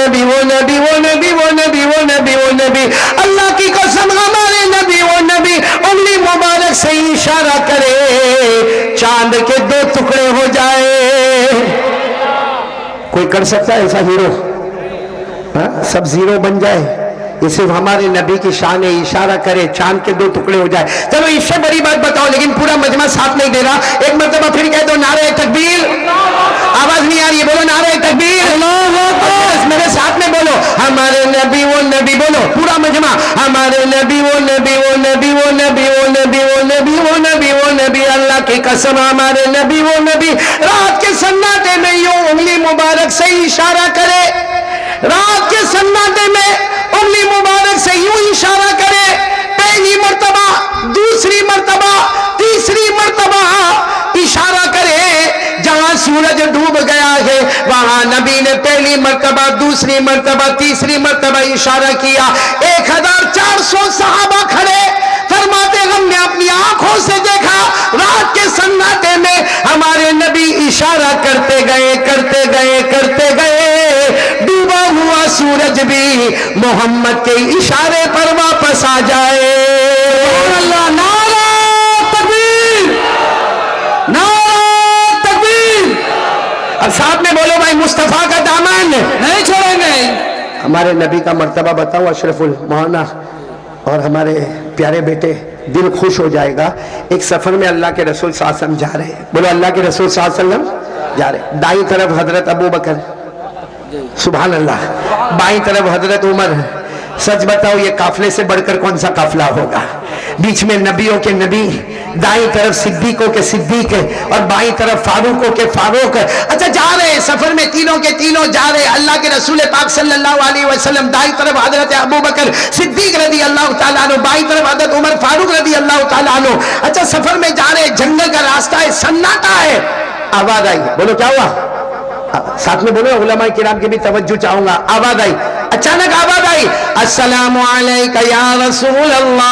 نبی وہ نبی وہ نبی وہ نبی وہ نبی وہ نبی اللہ کی قسم ہمارے نبی وہ نبی انگلی مبارک سے اشارہ کرے چاند کے 2 ٹکڑے ہو جائے. کوئی کر سکتا ہے ایسا ہیرو؟ سب زیرو بن جائے. یہ صرف ہمارے نبی کی شان ہے, اشارہ کرے چاند کے 2 ٹکڑے ہو جائے. چلو اس سے بڑی بات بتاؤ, لیکن پورا مجمع ساتھ نہیں دے رہا. ایک مرتبہ پھر کہہ دو نعرہ تکبیر. آواز نہیں آ رہی ہے, بولو نعرہ تکبیر. میرے ساتھ میں بولو ہمارے نبی وہ نبی. بولو پورا مجمع ہمارے نبی وہ نبی وہ نبی وہ نبی وہ نبی وہ نبی وہ نبی وہ نبی. اللہ کی قسم ہمارے نبی وہ نبی رات کے سناٹے میں یوں انگلی مبارک سے اشارہ کرے. رات کے سناٹے میں انگلی مبارک سے یوں اشارہ کرے. پہلی مرتبہ, دوسری مرتبہ, تیسری مرتبہ اشارہ کرے. جہاں سورج ڈوب گیا ہے وہاں نبی نے پہلی مرتبہ, دوسری مرتبہ, تیسری مرتبہ اشارہ کیا. 1400 صحابہ کھڑے. فرماتے ہم نے اپنی آنکھوں سے دیکھا رات کے سناٹے میں ہمارے نبی اشارہ کرتے گئے کرتے گئے کرتے گئے. ڈوبا ہوا سورج بھی محمد کے اشارے پر واپس آ جائے. اللہ نعرہ تکبیر, نعرہ تکبیر. اب ساتھ میں بولو بھائی مصطفیٰ کا دامن نہیں چھوڑیں گے. ہمارے نبی کا مرتبہ بتاؤ اشرف المولانا اور ہمارے پیارے بیٹے, دل خوش ہو جائے گا. ایک سفر میں اللہ کے رسول صلی اللہ علیہ وسلم جا رہے ہیں. بولو اللہ کے رسول صلی اللہ علیہ وسلم جا رہے ہیں. دائیں طرف حضرت ابو بکر, سبحان اللہ, بائیں طرف حضرت عمر. سچ بتاؤ یہ قافلے سے بڑھ کر کون سا قافلہ ہوگا؟ بیچ میں نبیوں کے نبی, دائیں طرف صدیقوں کے صدیق اور بائیں طرف فاروقوں کے فاروق. اچھا جا رہے سفر میں تینوں کے تینوں جا رہے. اللہ کے رسول پاک صلی اللہ علیہ وسلم دائیں طرف حضرت ابو بکر صدیق رضی اللہ تعالیٰ عنہ, بائیں طرف حضرت عمر فاروق رضی اللہ تعالیٰ عنہ. اچھا سفر میں جا رہے, جنگل کا راستہ ہے, سناٹا ہے. آواز آئی, بولو کیا ہوا؟ ساتھ میں بولو, علماء کرام کی بھی توجہ چاہوں گا. آواز آئی, اچانک آواز آئی, السلام علیکہ یا رسول اللہ.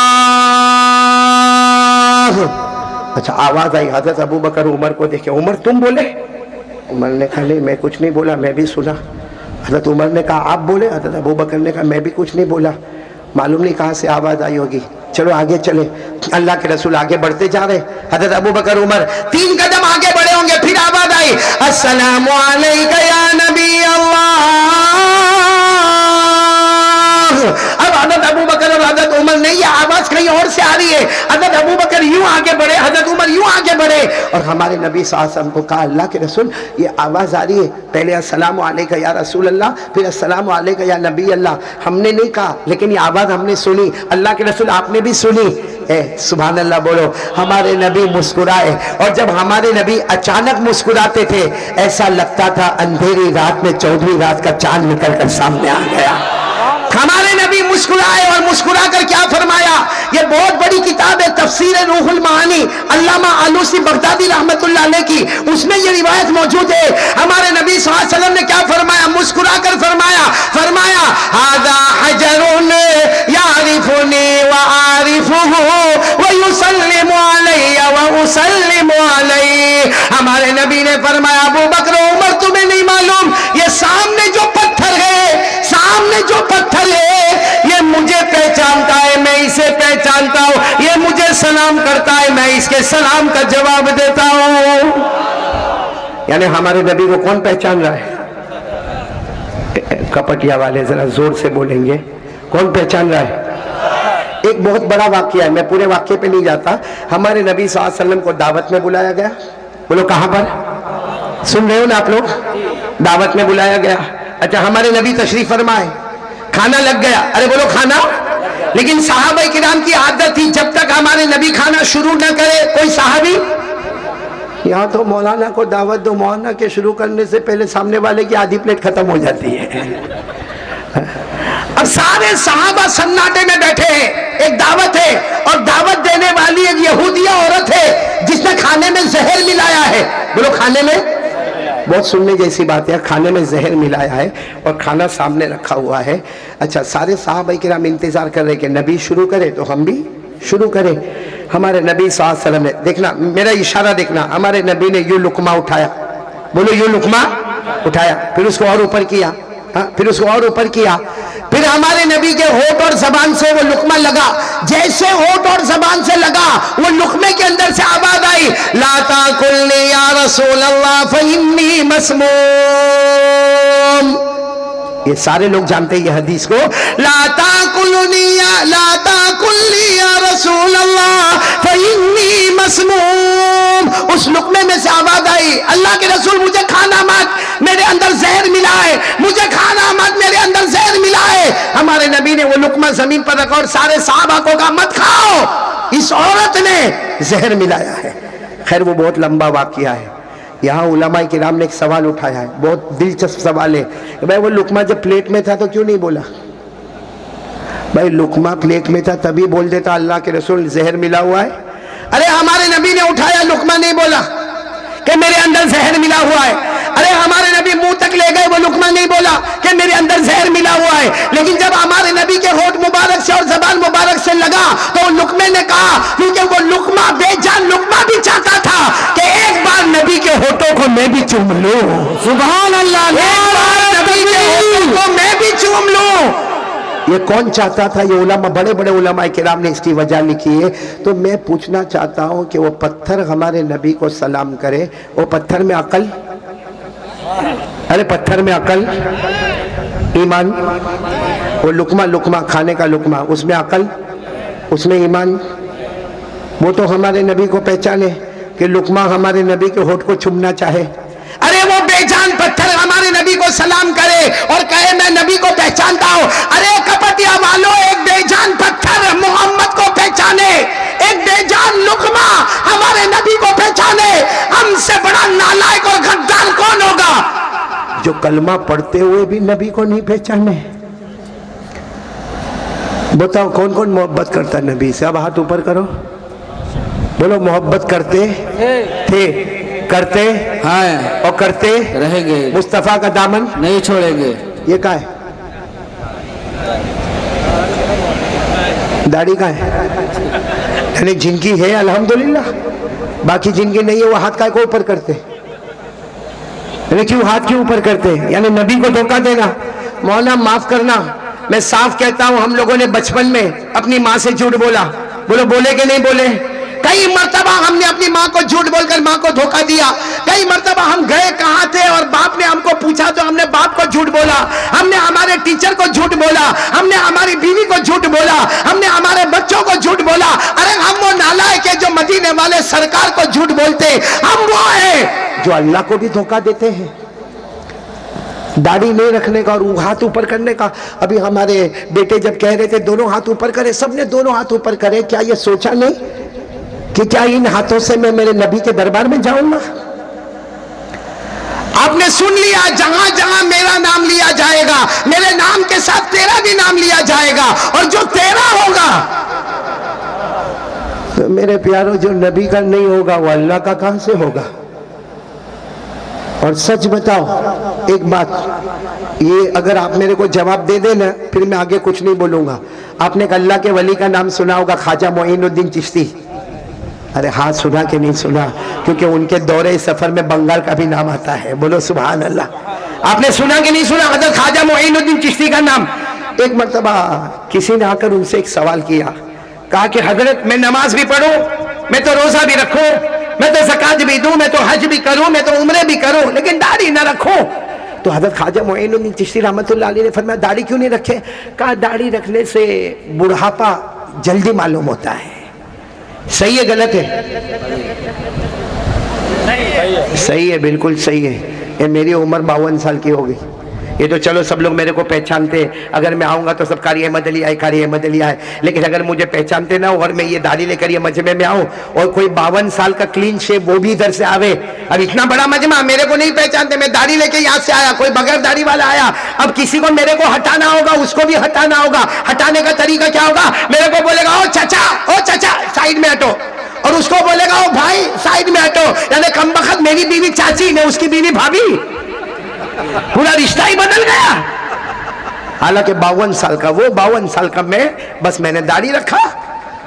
اچھا آواز آئی. حضرت ابو بکر عمر کو دیکھے. عمر تم بولے؟ عمر نے کہا نہیں میں کچھ نہیں بولا, میں بھی سنا. حضرت عمر نے کہا آپ بولے؟ حضرت ابو بکر نے کہا میں بھی کچھ نہیں بولا. معلوم نہیں کہاں سے آواز آئی ہوگی. چلو آگے چلے. اللہ کے رسول آگے بڑھتے جا رہے. حضرت ابو بکر عمر 3 قدم آگے بڑھے ہوں گے, پھر آواز آئی السلام علیکہ یا نبی اللہ. اب حضرت ابو بکر اور حضرت عمر نہیں, یہ آواز کہیں اور سے آ رہی ہے. حضرت ابو بکر یوں آگے بڑھے, حضرت عمر یوں آگے بڑھے, اور ہمارے نبی صلی اللہ علیہ وسلم کو کہا اللہ کے رسول یہ آواز آ رہی ہے, پہلے السلام علیکہ یا رسول اللہ, پھر السلام علیکہ یا نبی اللہ. ہم نے نہیں کہا لیکن یہ آواز ہم نے سنی. اللہ کے رسول آپ نے بھی سنی. سبحان اللہ بولو. ہمارے نبی مسکرائے, اور جب ہمارے نبی اچانک مسکراتے تھے ایسا لگتا تھا اندھیری رات میں 14ویں رات کا چاند نکل کر سامنے آ گیا. ہمارے نبی مسکرائے اور مسکرا کر کیا فرمایا؟ یہ بہت بڑی کتاب ہے تفسیر روح المعانی, علامہ آلوسی بغدادی رحمت اللہ علیہ کی, اس میں یہ روایت موجود ہے. ہمارے نبی صلی اللہ علیہ وسلم نے کیا فرمایا؟ مسکرا کر فرمایا ھذا حجر یعرفنی وأعرفہ ویسلم علی واسلم علی. ہمارے نبی نے فرمایا ابو بکر عمر تمہیں نہیں معلوم یہ سامنے جو پتھر ہے, سامنے جو پتھر ہے یہ مجھے پہچانتا ہے, میں اسے پہچانتا ہوں, یہ مجھے سلام کرتا ہے, میں اس کے سلام کا جواب دیتا ہوں. یعنی ہمارے نبی کو کون پہچان رہا ہے؟ کپٹیا والے ذرا زور سے بولیں گے, کون پہچان رہا ہے؟ ایک بہت بڑا واقعہ ہے, میں پورے واقعے پہ نہیں جاتا. ہمارے نبی صلی اللہ علیہ وسلم کو دعوت میں بلایا گیا. بولو کہاں پر؟ سن رہے ہو نا آپ لوگ؟ دعوت میں بلایا گیا. اچھا ہمارے نبی تشریف فرمائے, کھانا لگ گیا. ارے بولو کھانا. لیکن صحابہ کرام کی عادت تھی جب تک ہمارے نبی کھانا شروع نہ کرے کوئی صحابی, یہاں تو مولانا کو دعوت دو, مولانا کے شروع کرنے سے پہلے سامنے والے کی آدھی پلیٹ ختم ہو جاتی ہے. اب سارے صحابہ سناٹے میں بیٹھے ہیں, ایک دعوت ہے, اور دعوت دینے والی ایک یہودیہ عورت ہے جس نے کھانے میں زہر ملایا ہے. بولو کھانے میں, بہت سننے جیسی بات ہے, کھانے میں زہر ملایا ہے اور کھانا سامنے رکھا ہوا ہے. اچھا سارے صحابہ کرام انتظار کر رہے کہ نبی شروع کرے تو ہم بھی شروع کریں. ہمارے نبی صلی اللہ علیہ وسلم نے, دیکھنا میرا اشارہ دیکھنا, ہمارے نبی نے یوں لقمہ اٹھایا. بولو یوں لقمہ اٹھایا, پھر اس کو اور اوپر کیا, پھر اس کو اور اوپر کیا. پھر ہمارے نبی کے ہونٹ اور زبان سے وہ لقمہ لگا. جیسے ہونٹ اور زبان سے لگا وہ لقمے کے اندر سے آواز آئی, لا تاکلنی یا رسول اللہ فإنی مسموم. یہ سارے لوگ جانتے ہیں یہ حدیث کو. لا تاکلنی یا رسول اللہ فإنی مسموم. اس لقمے میں سے آواز آئی, اللہ کے رسول مجھے کھانا مت, میرے اندر زہر ملا ہے, مجھے کھانا مت, میرے اندر زہر ملا ہے. ہمارے نبی نے وہ لقمہ زمین پر رکھا اور سارے صحابہ کو کہا مت کھاؤ, اس عورت نے زہر ملایا ہے. خیر وہ بہت لمبا واقعہ ہے. یہاں علماء کرام نے ایک سوال اٹھایا ہے, بہت دلچسپ سوال ہے. بھائی وہ لقمہ جب پلیٹ میں تھا تو کیوں نہیں بولا؟ بھائی لقمہ پلیٹ میں تھا تبھی بول دیتا اللہ کے رسول زہر ملا ہوا ہے. ارے ہمارے نبی نے اٹھایا, لقمہ نہیں بولا کہ میرے اندر زہر ملا ہوا ہے. ارے ہمارے نبی منہ تک لے گئے, وہ لقمہ نہیں بولا کہ میرے اندر زہر ملا ہوا ہے. لیکن جب ہمارے نبی کے ہونٹ مبارک سے اور زبان مبارک سے لگا تو لقمے نے کہا, کیونکہ وہ لقمہ بے جان لقمہ بھی چاہتا تھا کہ ایک بار نبی کے ہونٹوں کو میں بھی چوم لوں. سبحان اللہ, ایک بار نبی کے ہونٹوں کو میں بھی چوم لوں. یہ کون چاہتا تھا؟ یہ علماء, بڑے بڑے علماء کرام نے اس کی وجہ لکھی ہے. تو میں پوچھنا چاہتا ہوں کہ وہ پتھر ہمارے نبی کو سلام کرے, وہ پتھر میں عقل, ارے پتھر میں عقل, ایمان, وہ لقمہ کھانے کا لقمہ, اس میں عقل, اس میں ایمان. وہ تو ہمارے نبی کو پہچانے کہ لقمہ ہمارے نبی کے ہونٹ کو چومنا چاہے. ارے وہ بے جان پتھر ہمارے نبی کو سلام کرے اور کہے میں نبی کو پہچانتا ہوں. ارے کپٹیا والوں, ایک بے جان پتھر محمد کو پہچانے, ایک بے جان لقمہ ہمارے نبی کو پہچانے, ہم سے بڑا نالائق اور غدار کون ہوگا جو کلمہ پڑھتے ہوئے بھی نبی کو نہیں پہچانے؟ بتاؤ کون کون محبت کرتا نبی سے؟ اب ہاتھ اوپر کرو, بولو محبت کرتے تھے, کرتے ہیں اور کرتے رہیں گے, مصطفیٰ کا دامن نہیں چھوڑیں گے. یہ کہاں ہے؟ داڑھی کہاں ہے؟ یعنی جن کی ہے الحمدللہ, باقی جن کی نہیں ہے وہ ہاتھ کا کو اوپر کرتے. یعنی کیوں ہاتھ کیوں اوپر کرتے؟ یعنی نبی کو دھوکہ دینا. مولانا معاف کرنا, میں صاف کہتا ہوں ہم لوگوں نے بچپن میں اپنی ماں سے جھوٹ بولا. بولو بولے کہ نہیں بولے؟ کئی مرتبہ ہم نے اپنی ماں کو جھوٹ بول کر ماں کو دھوکہ دیا. کئی مرتبہ ہم گئے کہاں تھے اور باپ نے ہم کو پوچھا تو ہم نے باپ کو جھوٹ بولا, ہم نے ہمارے ٹیچر کو جھوٹ بولا, ہم نے ہماری بیوی کو جھوٹ بولا, ہم نے ہمارے بچوں کو جھوٹ بولا. ارے ہم وہ نالائق ہیں جو مدینے والے سرکار کو جھوٹ بولتے, ہم وہ ہیں جو اللہ کو بھی دھوکہ دیتے ہیں. داڑھی نہیں رکھنے کا اور ہاتھ اوپر کرنے کا. ابھی ہمارے بیٹے جب کہہ رہے تھے دونوں ہاتھ اوپر کرے, سب نے دونوں ہاتھ اوپر کرے, کیا یہ سوچا نہیں کہ کیا ان ہاتھوں سے میں میرے نبی کے دربار میں جاؤں گا؟ آپ نے سن لیا, جہاں جہاں میرا نام لیا جائے گا میرے نام کے ساتھ تیرا بھی نام لیا جائے گا, اور جو تیرا ہوگا تو میرے پیاروں جو نبی کا نہیں ہوگا وہ اللہ کا کہاں سے ہوگا؟ اور سچ بتاؤ ایک بات, یہ اگر آپ میرے کو جواب دے دیں نا پھر میں آگے کچھ نہیں بولوں گا. آپ نے اللہ کے ولی کا نام سنا ہوگا, خواجہ معین الدین چشتی. ارے ہاں سنا کہ نہیں سنا؟ کیونکہ ان کے دورے سفر میں بنگال کا بھی نام آتا ہے. بولو سبحان اللہ. آپ نے سنا کہ نہیں سنا حضرت خواجہ معین الدین چشتی کا نام؟ ایک مرتبہ کسی نے آ کر ان سے ایک سوال کیا, کہا کہ حضرت میں نماز بھی پڑھوں, میں تو روزہ بھی رکھوں, میں تو زکات بھی دوں, میں تو حج بھی کروں, میں تو عمرے بھی کروں, لیکن داڑھی نہ رکھوں. تو حضرت خواجہ معین الدین چشتی رحمت اللہ علیہ نے فرمایا داڑھی کیوں نہیں رکھے؟ کہا داڑھی رکھنے سے بڑھاپا جلدی معلوم ہوتا ہے. صحیح ہے غلط ہے؟ صحیح ہے, بالکل صحیح ہے. یہ میری عمر 52 سال کی ہوگی. یہ تو چلو سب لوگ میرے کو پہچانتے, اگر میں آؤں گا تو سب قاری احمد علی آئے, قاری احمد علی آئے. لیکن اگر مجھے پہچانتے نہ ہو اور میں یہ داڑھی لے کر یہ مجمع میں آؤں اور کوئی 52 سال کا کلین شیپ وہ بھی ادھر سے آوے, اب اتنا بڑا مجمع میرے کو نہیں پہچانتے, میں داڑھی لے کے یہاں سے آیا, کوئی بغیر داڑھی والا آیا, اب کسی کو میرے کو ہٹانا ہوگا, اس کو بھی ہٹانا ہوگا. ہٹانے کا طریقہ کیا ہوگا؟ میرے کو بولے گا او چچا سائیڈ میں ہٹو, اور اس کو بولے گا او بھائی سائیڈ میں ہٹو. یعنی کمبخت میری بیوی چاچی نے اس کی بیوی بھابھی, پورا رشتہ ہی بدل گیا. حالانکہ 52 سال کا وہ, 52 سال کا میں, بس میں نے داڑھی رکھا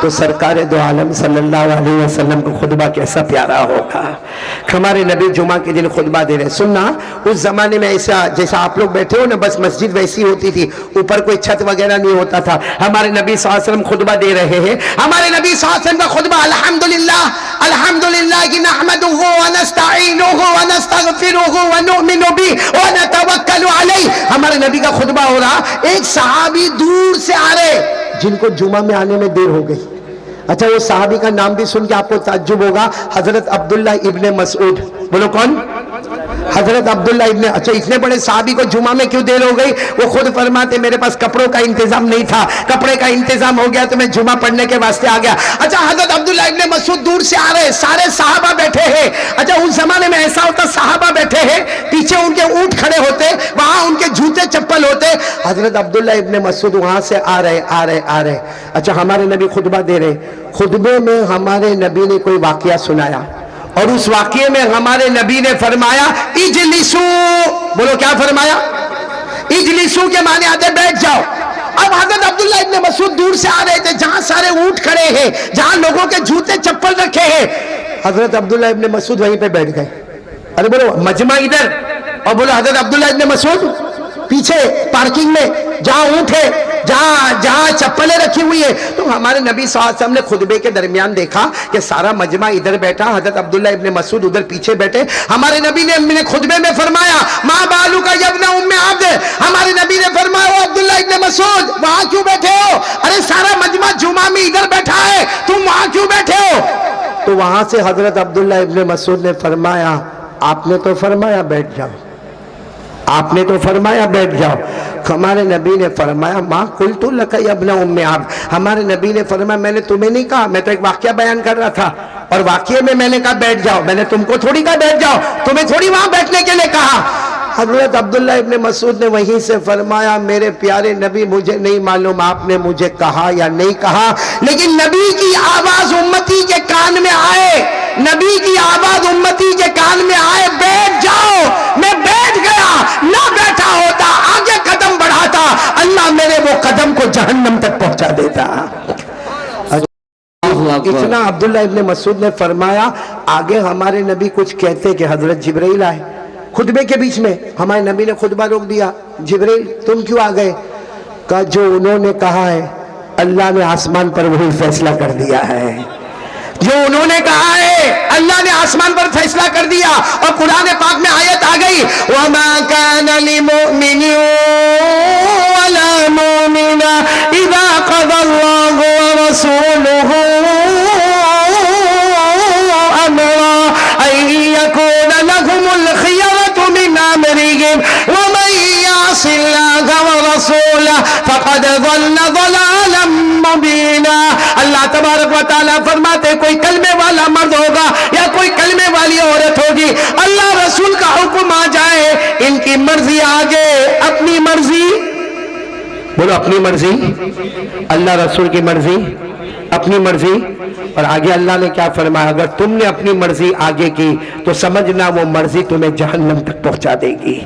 تو سرکار دو عالم صلی اللہ علیہ وسلم کو خطبہ کیسا پیارا ہوگا. ہمارے نبی جمعہ کے دن خطبہ دے رہے. سننا, اس زمانے میں ایسا جیسا آپ لوگ بیٹھے ہو نا, بس مسجد ویسی ہوتی تھی, اوپر کوئی چھت وغیرہ نہیں ہوتا تھا. ہمارے نبی صلی اللہ علیہ وسلم خطبہ دے رہے ہیں. ہمارے نبی صلی اللہ علیہ وسلم کا خطبہ الحمدللہ الحمدللہ کی نحمدہ ونستعینہ ونستغفرہ ونؤمن بہ ونتوکل علیہ. ہمارے نبی کا خطبہ ہو رہا, ایک صحابی دور سے آ رہے جن کو جمعہ میں آنے میں دیر ہو گئی. اچھا, وہ صحابی کا نام بھی سن کے آپ کو تعجب ہوگا, حضرت عبداللہ ابن مسعود. بولو کون؟ حضرت عبداللہ ابن. اچھا, اتنے بڑے صحابی کو جمعہ میں کیوں دیر ہو گئی؟ وہ خود فرماتے میرے پاس کپڑوں کا انتظام نہیں تھا, کپڑے کا انتظام ہو گیا تو میں جمعہ پڑھنے کے واسطے آ گیا. اچھا, حضرت عبداللہ ابن مسعود دور سے آ رہے, سارے صحابہ بیٹھے ہیں. اچھا, اس زمانے میں ایسا ہوتا, صحابہ بیٹھے ہیں, پیچھے ان کے اونٹ کھڑے ہوتے, وہاں ان کے جوتے چپل ہوتے. حضرت عبداللہ ابن مسعود وہاں سے آ رہے. اچھا, ہمارے نبی خطبہ دے رہے. خطبے میں ہمارے نبی نے کوئی واقعہ سنایا, اور اس واقعے میں ہمارے نبی نے فرمایا اجلسو. بولو کیا فرمایا؟ اجلسو کے معنی آتے بیٹھ جاؤ. اب حضرت عبداللہ ابن مسعود دور سے آ رہے تھے, جہاں سارے اونٹ کھڑے ہیں, جہاں لوگوں کے جوتے چپل رکھے ہیں, حضرت عبداللہ ابن مسعود وہیں پہ بیٹھ گئے. ارے بولو مجمع ادھر, اور بولو حضرت عبداللہ ابن مسعود پیچھے پارکنگ میں جہاں اونٹ ہے, جہاں چپلیں رکھی ہوئی ہے. تو ہمارے نبی صلی اللہ علیہ وسلم نے خطبے کے درمیان دیکھا کہ سارا مجمع ادھر بیٹھا, حضرت عبداللہ ابن مسعود ادھر پیچھے بیٹھے. ہمارے نبی نے خطبے میں فرمایا ما بالک یا ابن ام عبد. ہمارے نبی نے فرمایا او عبداللہ ابن مسعود وہاں کیوں بیٹھے ہو؟ ارے سارا مجمع جمعہ میں ادھر بیٹھا ہے, تم وہاں کیوں بیٹھے ہو؟ تو وہاں سے حضرت عبداللہ ابن مسعود نے فرمایا آپ نے تو فرمایا بیٹھ جاؤ, آپ نے تو فرمایا بیٹھ جاؤ. ہمارے نبی نے فرمایا ما قلت لک یا ابن ام عبد. ہمارے نبی نے فرمایا میں نے تمہیں نہیں کہا, میں تو ایک واقعہ بیان کر رہا تھا, اور واقعے میں نے کہا بیٹھ جاؤ, میں نے تم کو تھوڑی کہا بیٹھ جاؤ, تمہیں تھوڑی وہاں بیٹھنے کے لیے کہا. حضرت عبداللہ ابن مسعود نے وہیں سے فرمایا میرے پیارے نبی مجھے نہیں معلوم آپ نے مجھے کہا یا نہیں کہا, لیکن نبی کی آواز امتی کے کان میں آئے, نبی کی آواز امتی کے کان میں آئے بیٹھ جاؤ. میں بیٹھ گیا, نہ بیٹھا ہوتا آگے قدم بڑھاتا, اللہ میرے وہ قدم کو جہنم تک پہنچا دیتا. اتنا عبداللہ ابن مسعود نے فرمایا. آگے ہمارے نبی کچھ کہتے کہ حضرت جبرائیل آئے خطبے کے بیچ میں. ہمارے نبی نے خطبہ روک دیا, جبرائیل تم کیوں آ گئے؟ کہا جو انہوں نے کہا ہے اللہ نے آسمان پر وہی فیصلہ کر دیا ہے, جو انہوں نے کہا ہے اللہ نے آسمان پر فیصلہ کر دیا. اور قرآن پاک میں آیت آ گئی وَمَا كَانَ لِمُؤْمِنٍ وَلَا مُؤْمِنَةٍ إِذَا قَضَى اللَّهُ وَرَسُولُهُ أَمْرًا أَن يَكُونَ لَهُمُ الْخِيَرَةُ مِنْ أَمْرِهِمْ وَمَن يَعْصِ اللَّهَ وَرَسُولَهُ فَقَدْ ضَلَّ ضَلَالًا مُبِينًا. اللہ تبارک و تعالیٰ فرماتے کوئی کلمے والا مرد ہوگا یا کوئی کلمے والی عورت ہوگی, اللہ رسول کا حکم آ جائے, ان کی مرضی آگے, اپنی مرضی, بولو اپنی مرضی, اللہ رسول کی مرضی, اپنی مرضی. اور آگے اللہ نے کیا فرمایا, اگر تم نے اپنی مرضی آگے کی تو سمجھنا وہ مرضی تمہیں جہنم تک پہنچا دے گی.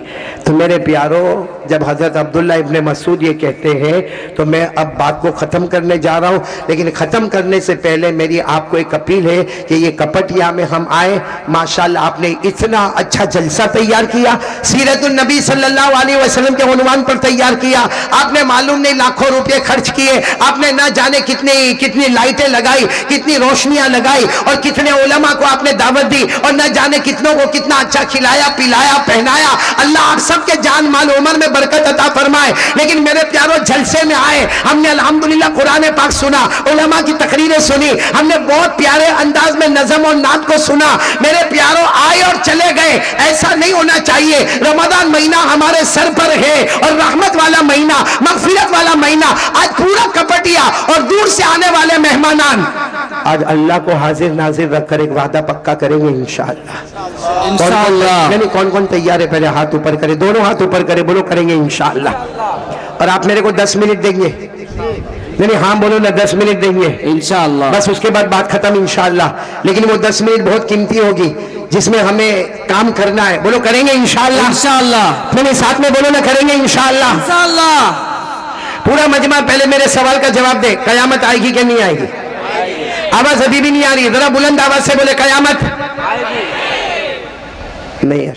تو میرے پیارو, جب حضرت عبداللہ ابن مسعود یہ کہتے ہیں تو میں اب بات کو ختم کرنے جا رہا ہوں, لیکن ختم کرنے سے پہلے میری آپ کو ایک اپیل ہے کہ یہ کپٹیا میں ہم آئے, ماشاءاللہ آپ نے اتنا اچھا جلسہ تیار کیا, سیرت النبی صلی اللہ علیہ وسلم کے عنوان پر تیار کیا, آپ نے معلوم نہیں لاکھوں روپے خرچ کیے, آپ نے نہ جانے کتنی لائٹیں لگائی, کتنی روشنیاں لگائی, اور کتنے علماء کو آپ نے دعوت دی, اور نہ جانے کتنوں کو کتنا اچھا کھلایا پلایا پہنایا. اللہ آپ سب کے جان مال عمر میں برکت عطا فرمائے. لیکن میرے پیاروں جلسے میں آئے, ہم نے الحمدللہ قرآن پاک سنا, علماء کی تقریریں سنی, ہم نے بہت پیارے انداز میں نظم اور نعت کو سنا. میرے پیاروں آئے اور چلے گئے, ایسا نہیں ہونا چاہیے. رمضان مہینہ ہمارے سر پر ہے, اور رحمت والا مہینہ, مغفرت والا مہینہ. آج پورا کپٹیا اور دور سے آنے والے مہمانان آج اللہ کو حاضر ناظر رکھ کر ایک وعدہ پکا کریں گے انشاءاللہ. انشاءاللہ. کون کون تیار ہے؟ پہلے ہاتھ اوپر کرے, دونوں ہاتھ اوپر کرے, بولو کریں گے انشاءاللہ. اور آپ میرے کو 10 منٹ دیں گے, نہیں ہاں بولو نا, 10 منٹ دیں گے انشاءاللہ. بس اس کے بعد بات ختم انشاءاللہ. لیکن وہ 10 منٹ بہت قیمتی ہوگی جس میں ہمیں کام کرنا ہے. بولو کریں گے انشاءاللہ. انشاءاللہ. نہیں ساتھ میں بولو نا, کریں گے انشاءاللہ. انشاءاللہ. پورا مجمع پہلے میرے سوال کا جواب دے, قیامت آئے گی کہ نہیں آئے گی؟ آواز ابھی بھی نہیں آ رہی, ذرا بلند آواز سے بولے قیامت نہیں.